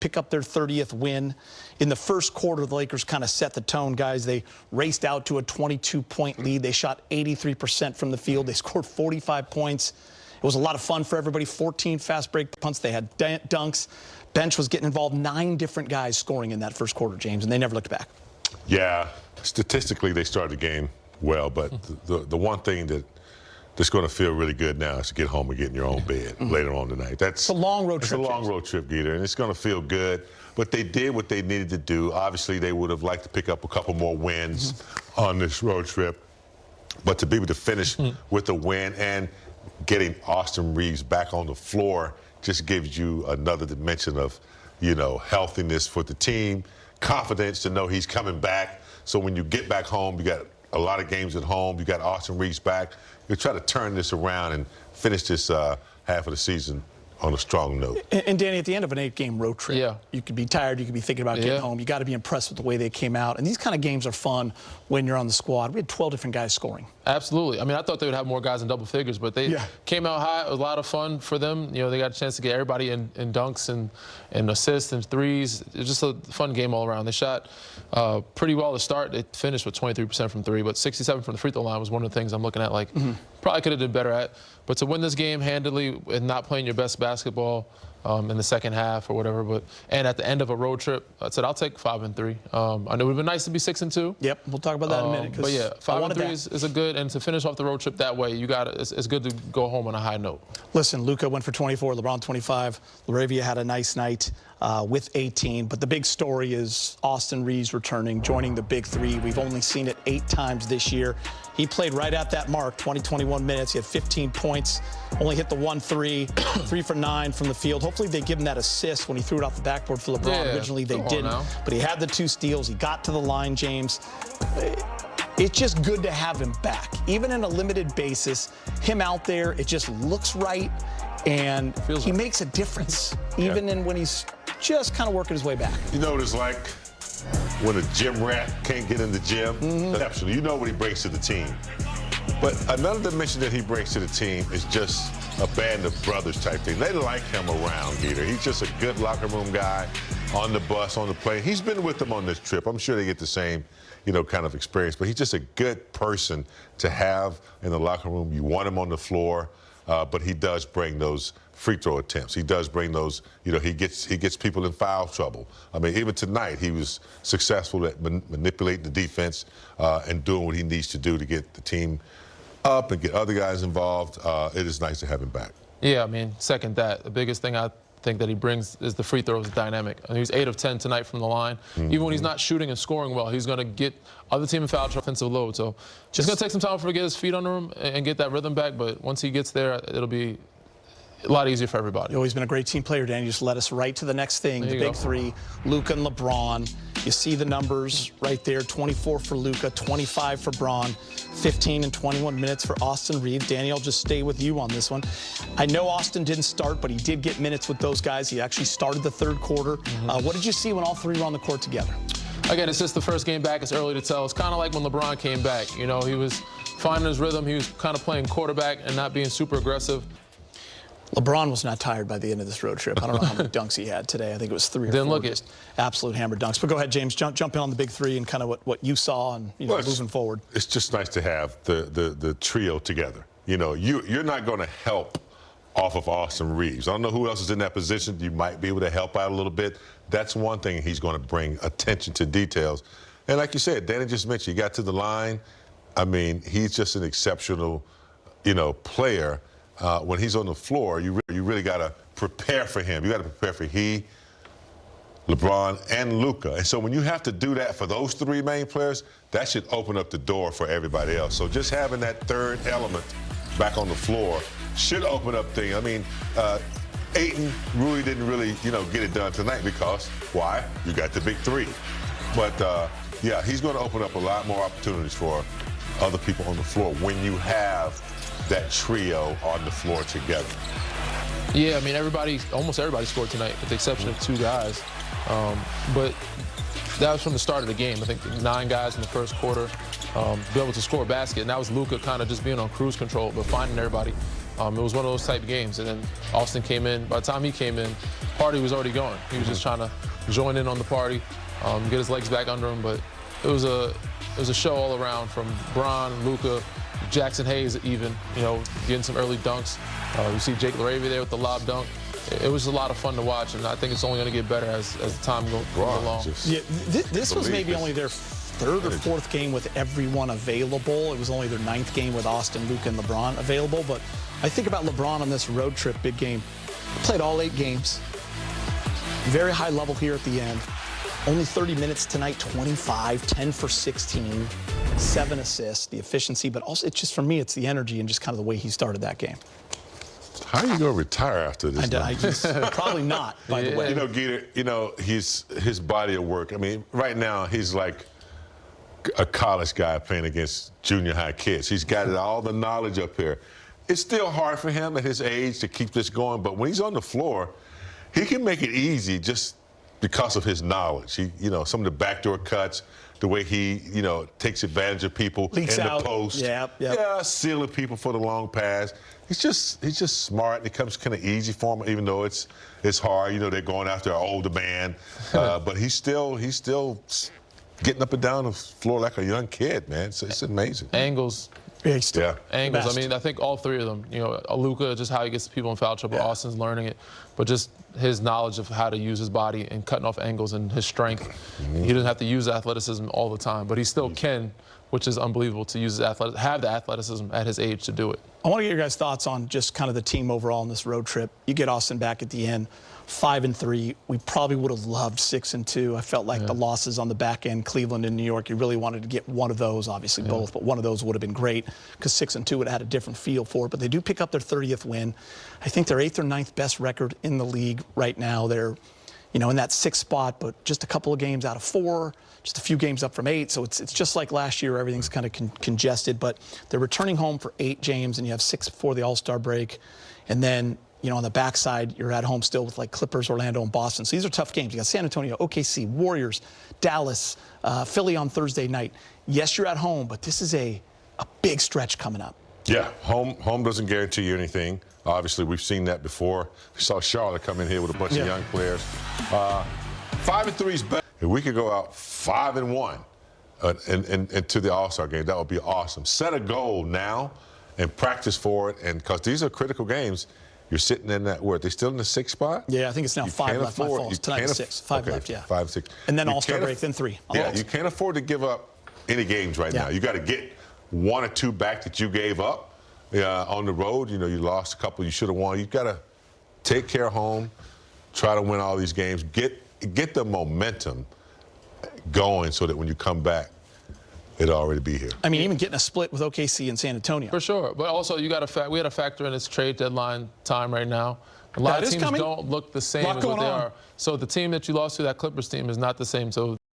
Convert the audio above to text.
pick up their 30th win. In the first quarter, the Lakers kind of set the tone, guys. They raced out to a 22-point lead. They shot 83% from the field. They scored 45 points. It was a lot of fun for everybody. 14 fast break punts. They had dunks. Bench was getting involved. 9 different guys scoring in that first quarter, James, and they never looked back. Yeah, statistically, they started the game well, but the one thing that's going to feel really good now is to get home and get in your own bed later on tonight. It's a long road trip. It's a long road trip, Gator, and it's going to feel good. But they did what they needed to do. Obviously, they would have liked to pick up a couple more wins on this road trip. But to be able to finish with a win and getting Austin Reeves back on the floor just gives you another dimension of, you know, healthiness for the team, confidence to know he's coming back. So when you get back home, you got a lot of games at home. You got Austin Reeves back. You try to turn this around and finish this half of the season on a strong note. And Danny, at the end of an 8-game road trip, you could be tired, you could be thinking about getting home. You got to be impressed with the way they came out. And these kind of games are fun when you're on the squad. We had 12 different guys scoring. Absolutely. I mean, I thought they would have more guys in double figures, but they came out high. It was a lot of fun for them. You know, they got a chance to get everybody in dunks and assists and threes. It was just a fun game all around. They shot pretty well to start. They finished with 23% from 3, but 67% from the free throw line was one of the things I'm looking at, like, probably could have did better at. But to win this game handily and not playing your best basketball in the second half or whatever, and at the end of a road trip, I said I'll take 5 and 3. I know it would have been nice to be 6 and 2. Yep, we'll talk about that in a minute. But yeah, 5 and 3 is a good, and to finish off the road trip that way, you got it's good to go home on a high note. Listen, Luka went for 24, LeBron 25. Laravia had a nice night with 18, but the big story is Austin Reeves returning, joining the big 3. We've only seen it 8 times this year. He played right at that mark, 21 minutes. He had 15 points, only hit the 1-3, 3 for 9 from the field. Hopefully they give him that assist when he threw it off the backboard for LeBron. Originally they didn't, but he had the 2 steals. He got to the line, James. It's just good to have him back. Even in a limited basis, him out there, it just looks right, and he makes a difference, even in when he's just kind of working his way back. You know what it's like when a gym rat can't get in the gym? Exceptional. You know what he brings to the team. But another dimension that he brings to the team is just a band of brothers type thing. They like him around, Gator. He's just a good locker room guy on the bus, on the plane. He's been with them on this trip. I'm sure they get the same, you know, kind of experience. But he's just a good person to have in the locker room. You want him on the floor, but he does bring those free throw attempts. He does bring those, you know, he gets people in foul trouble. I mean, even tonight, he was successful at manipulating the defense and doing what he needs to do to get the team up and get other guys involved. It is nice to have him back. Yeah, I mean, second that. The biggest thing I think that he brings is the free throws dynamic. I mean, he was 8 of 10 tonight from the line. Even when he's not shooting and scoring well, he's going to get other team in foul trouble, offensive load. So just going to take some time for him to get his feet under him and get that rhythm back. But once he gets there, it'll be a lot easier for everybody. You've always been a great team player, Danny. Just led us right to the next thing, the big 3, Luka and LeBron. You see the numbers right there, 24 for Luka, 25 for Bron, 15 and 21 minutes for Austin Reeves. Danny, I'll just stay with you on this one. I know Austin didn't start, but he did get minutes with those guys. He actually started the 3rd quarter. What did you see when all 3 were on the court together? Again, it's just the first game back. It's early to tell. It's kind of like when LeBron came back. You know, he was finding his rhythm. He was kind of playing quarterback and not being super aggressive. LeBron was not tired by the end of this road trip. I don't know how many dunks he had today. I think it was 3 or 4. Didn't look just absolute hammer dunks. But go ahead, James. Jump in on the big 3 and kind of what you saw and moving forward. It's just nice to have the trio together. You know, you're not going to help off of Austin Reeves. I don't know who else is in that position. You might be able to help out a little bit. That's one thing he's going to bring attention to details. And like you said, Danny just mentioned, he got to the line. I mean, he's just an exceptional, you know, player. When he's on the floor, you really got to prepare for him. You got to prepare for LeBron, and Luka. And so when you have to do that for those 3 main players, that should open up the door for everybody else. So just having that 3rd element back on the floor should open up things. I mean, Ayton really didn't get it done tonight because, why? You got the big 3. But, yeah, he's going to open up a lot more opportunities for other people on the floor when you have that trio on the floor together. Yeah, I mean, almost everybody scored tonight, with the exception of 2 guys. But that was from the start of the game. I think 9 guys in the first quarter be able to score a basket, and that was Luka kind of just being on cruise control, but finding everybody. It was one of those type games. And then Austin came in. By the time he came in, party was already going. He was just trying to join in on the party, get his legs back under him. But it was a show all around, from Bron, Luka, Jackson Hayes even, getting some early dunks. You see Jake LaRavia there with the lob dunk. It was a lot of fun to watch, and I think it's only going to get better as the time goes along. Yeah, this was maybe only their third or fourth game with everyone available. It was only their 9th game with Austin, Luka, and LeBron available. But I think about LeBron on this road trip, big game. He played all 8 games. Very high level here at the end. Only 30 minutes tonight, 25, 10 for 16, 7 assists, the efficiency. But also, it's just, for me, it's the energy and just kind of the way he started that game. How are you going to retire after this? Probably not, by the way. Gator, his body of work. I mean, right now, he's like a college guy playing against junior high kids. He's got all the knowledge up here. It's still hard for him at his age to keep this going, but when he's on the floor, he can make it easy just because of his knowledge. Some of the backdoor cuts, the way he, takes advantage of people Leaks in out. the post. Yeah, sealing people for the long pass. He's just smart. It comes kind of easy for him, even though it's hard. They're going after an older man, but he's still getting up and down the floor like a young kid, man. It's amazing. Angles. Yeah. Angles. Best. I mean, I think all 3 of them. Luka, just how he gets people in foul trouble. Yeah. Austin's learning it, but just his knowledge of how to use his body and cutting off angles and his strength. He doesn't have to use athleticism all the time, but he still can, which is unbelievable, to use have the athleticism at his age to do it. I want to get your guys' thoughts on just kind of the team overall in this road trip. You get Austin back at the end, 5-3. We probably would have loved 6-2. I felt like the losses on the back end, Cleveland and New York, you really wanted to get one of those, obviously both, but one of those would have been great because 6-2 would have had a different feel for it. But they do pick up their 30th win. I think their 8th or 9th best record in the league right now. They're, in that 6th spot, but just a couple of games out of 4. Just a few games up from 8, so it's just like last year. Everything's kind of congested, but they're returning home for 8, James, and you have 6 before the All-Star break. And then, on the backside, you're at home still with like Clippers, Orlando, and Boston. So these are tough games. You got San Antonio, OKC, Warriors, Dallas, Philly on Thursday night. Yes, you're at home, but this is a big stretch coming up. Yeah, home doesn't guarantee you anything. Obviously, we've seen that before. We saw Charlotte come in here with a bunch of young players. 5-3 is better. If we could go out 5-1 into the All-Star game, that would be awesome. Set a goal now and practice for it, and because these are critical games. You're sitting in that, where, they still in the 6th spot? Yeah, I think it's now 5 left. My fault. Tonight 6. 5 left, yeah. 5, 6. And then All-Star break, then 3. Yeah, you can't afford to give up any games right now. You got to get 1 or 2 back that you gave up on the road. You lost a couple you should have won. You got to take care of home, try to win all these games, get the momentum going so that when you come back, it'll already be here. I mean, even getting a split with OKC and San Antonio. For sure, but also we got to factor in this trade deadline time right now. A lot of teams don't look the same as what they are. So the team that you lost to, that Clippers team, is not the same. So